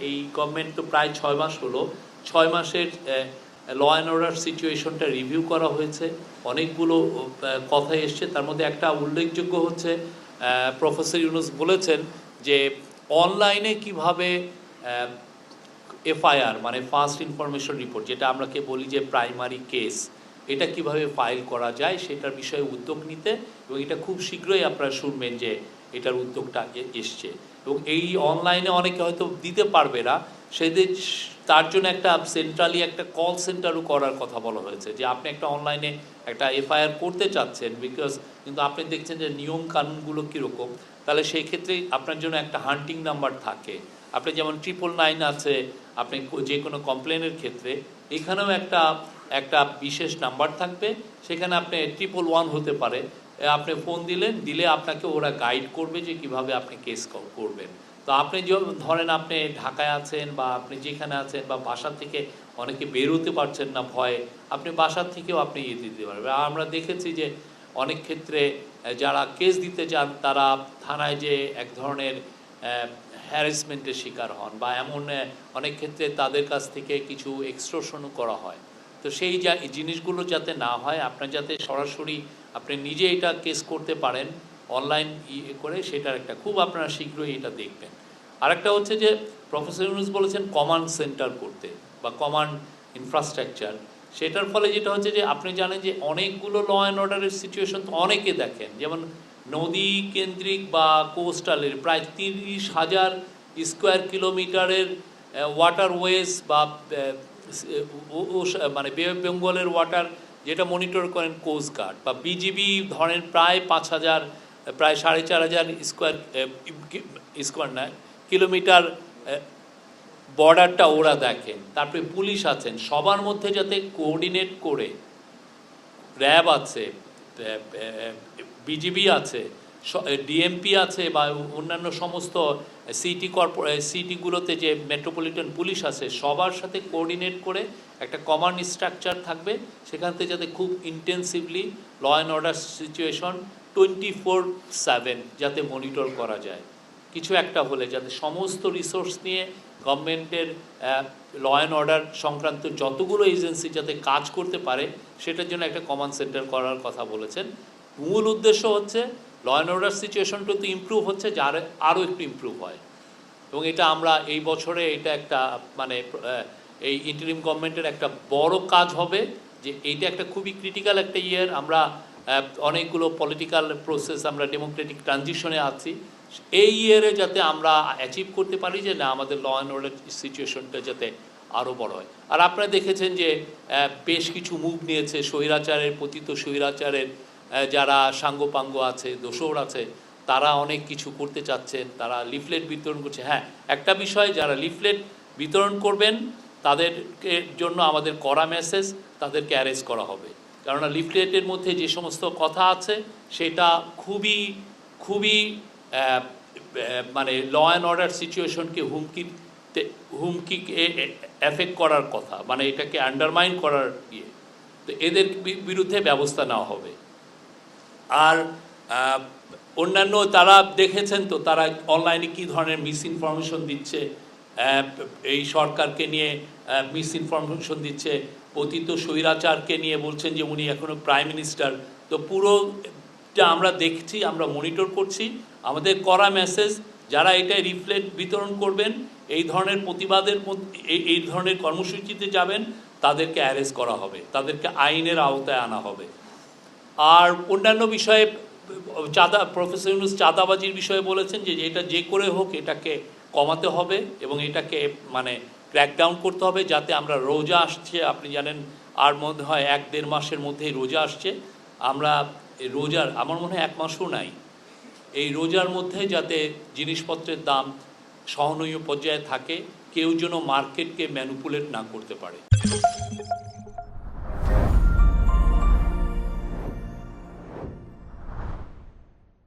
এই গভর্নমেন্ট তো প্রায় 6 মাস হলো, 6 মাসের ল অ্যান্ড অর্ডার সিচুয়েশনটা রিভিউ করা হয়েছে, অনেকগুলো কথা এসছে। তার মধ্যে একটা উল্লেখযোগ্য হচ্ছে প্রফেসর ইউনুস বলেছেন যে অনলাইনে কিভাবে এফআইআর মানে ফার্স্ট ইনফরমেশন রিপোর্ট, যেটা আমরাকে বলি যে প্রাইমারি কেস, এটা কিভাবে ফাইল করা যায় সেটার বিষয়ে উদ্যোগ নিতে, এবং এটা খুব শীঘ্রই আপনারা শুনবেন যে এটার উদ্যোগটা এসছে। এবং এই অনলাইনে অনেকে হয়তো দিতে পারবে না, সেদের তার জন্য একটা সেন্ট্রালি একটা কল সেন্টারও করার কথা বলা হয়েছে, যে আপনি একটা অনলাইনে একটা এফআইআর করতে চাচ্ছেন কিন্তু আপনি দেখছেন যে নিয়ম কানুনগুলো কীরকম, তাহলে সেই ক্ষেত্রে আপনার জন্য একটা হান্টিং নাম্বার থাকে। আপনি যেমন 999 আছে আপনি যে কোনো কমপ্লেনের ক্ষেত্রে, এখানেও একটা বিশেষ নাম্বার থাকবে, সেখানে আপনি 111 হতে পারে, আপনি ফোন দিলে আপনাকে ওরা গাইড করবে যে কিভাবে আপনি কেস করবেন। তো আপনি ধরেন আপনি ঢাকায় আছেন বা আপনি যেখানে আছেন বা বাসা থেকে অনেকে বেরোতে পারছেন না ভয়ে, আপনি বাসার থেকেও আপনি দিতে পারবেন। আমরা দেখেছি যে অনেক ক্ষেত্রে যারা কেস দিতে চান তারা থানায় যে এক ধরনের হ্যারাসমেন্টের শিকার হন, বা এমন অনেক ক্ষেত্রে তাদের কাছ থেকে কিছু এক্সটর্শনও করা হয়। তো সেই জিনিসগুলো যাতে না হয়, আপনার যাতে সরাসরি আপনি নিজে এটা কেস করতে পারেন অনলাইন করে, সেটার একটা খুব আপনারা শীঘ্রই এটা দেখবেন। আরেকটা হচ্ছে যে প্রফেসর ইউনুস বলেছেন কমান্ড সেন্টার করতে বা কমান্ড ইনফ্রাস্ট্রাকচার। সেটার ফলে যেটা হচ্ছে যে আপনি জানেন যে অনেকগুলো ল অ্যান্ড অর্ডারের সিচুয়েশন তো অনেকে দেখেন, যেমন নদী কেন্দ্রিক বা কোস্টালের প্রায় 30,000 স্কোয়ার কিলোমিটারের ওয়াটারওয়েজ বা মানে বে অফ বেঙ্গলের ওয়াটার যেটা মনিটর করেন কোস্ট গার্ড বা বিজিবি, ধরেন প্রায় 5,000 প্রায় 4,500 স্কোয়ার না কিলোমিটার বর্ডারটা ওরা দেখেন। তারপরে পুলিশ আছেন, সবার মধ্যে যাতে কোঅর্ডিনেট করে, র্যাব আছে, বিজিবি আছে, ডিএমপি আছে বা অন্যান্য সমস্ত সিটিগুলোতে যে মেট্রোপলিটন পুলিশ আছে, সবার সাথে কোঅর্ডিনেট করে একটা কমান্ড স্ট্রাকচার থাকবে, সেখান থেকে যাতে খুব intensively law and order situation 24/7 যাতে মনিটর করা যায়। কিছু একটা হলে যাতে সমস্ত রিসোর্স নিয়ে গভর্নমেন্টের ল অ্যান্ড অর্ডার সংক্রান্ত যতগুলো এজেন্সি যাতে কাজ করতে পারে, সেটার জন্য একটা কমান্ড সেন্টার করার কথা বলেছেন। মূল উদ্দেশ্য হচ্ছে ল অ্যান্ড অর্ডার সিচুয়েশনটা তো ইমপ্রুভ হচ্ছে, যার আরও একটু ইমপ্রুভ হয়। এবং এটা আমরা এই বছরে এটা একটা মানে এই ইন্টারিম গভর্নমেন্টের একটা বড় কাজ হবে, যে এইটা একটা খুবই ক্রিটিক্যাল একটা ইয়ার। আমরা অনেকগুলো পলিটিক্যাল প্রসেস, আমরা ডেমোক্রেটিক ট্রানজিশনে আছি, এই ইয়ারে যাতে আমরা অ্যাচিভ করতে পারি যে না, আমাদের ল অ্যান্ড অর্ডার সিচুয়েশনটা যাতে আরও বড় হয়। আর আপনারা দেখেছেন যে বেশ কিছু মুভ নিয়েছে স্বৈরাচারের, পতিত স্বৈরাচারের যারা সাঙ্গপাঙ্গ আছে, দোসর আছে, তারা অনেক কিছু করতে চাচ্ছেন, তারা লিফলেট বিতরণ করছে। হ্যাঁ, একটা বিষয়, যারা লিফলেট বিতরণ করবেন তাদেরকে জন্য আমাদের কড়া মেসেজ, তাদেরকে অ্যারেস্ট করা হবে। কেননা লিফলেটের মধ্যে যে সমস্ত কথা আছে সেটা খুবই খুবই মানে ল অ্যান্ড অর্ডার সিচুয়েশনকে হুমকি এফেক্ট করার কথা, মানে এটাকে আন্ডারমাইন করার ইয়ে। তো এদের বিরুদ্ধে ব্যবস্থা নেওয়া হবে। আর অন্যান্য তারা দেখেছেন তো, তারা অনলাইনে কী ধরনের মিস ইনফরমেশন দিচ্ছে, এই সরকারকে নিয়ে মিস ইনফরমেশন দিচ্ছে, পতিত স্বৈরাচারকে নিয়ে বলছেন যে উনি এখনও প্রাইম মিনিস্টার। তো পুরোটা আমরা দেখছি, আমরা মনিটর করছি। আমাদের করা মেসেজ, যারা এটা রিফ্লেট বিতরণ করবেন, এই ধরনের প্রতিবাদের এই ধরনের কর্মসূচিতে যাবেন, তাদেরকে অ্যারেস্ট করা হবে, তাদেরকে আইনের আওতায় আনা হবে। আর অন্যান্য বিষয়ে প্রফেসর ইউনুস চাঁদাবাজির বিষয়ে বলেছেন যে এটা যে করে হোক এটাকে কমাতে হবে এবং এটাকে মানে ক্র্যাকডাউন করতে হবে, যাতে আমরা রোজা আসছে, আপনি জানেন আর মনে হয় 1-1.5 মাসের মধ্যেই রোজা আসছে, আমরা রোজার আমার মনে হয় 1 মাসও নাই, এই রোজার মধ্যে যাতে জিনিসপত্রের দাম সহনীয় পর্যায়ে থাকে, কেউ যেন মার্কেটকে ম্যানিপুলেট না করতে পারে।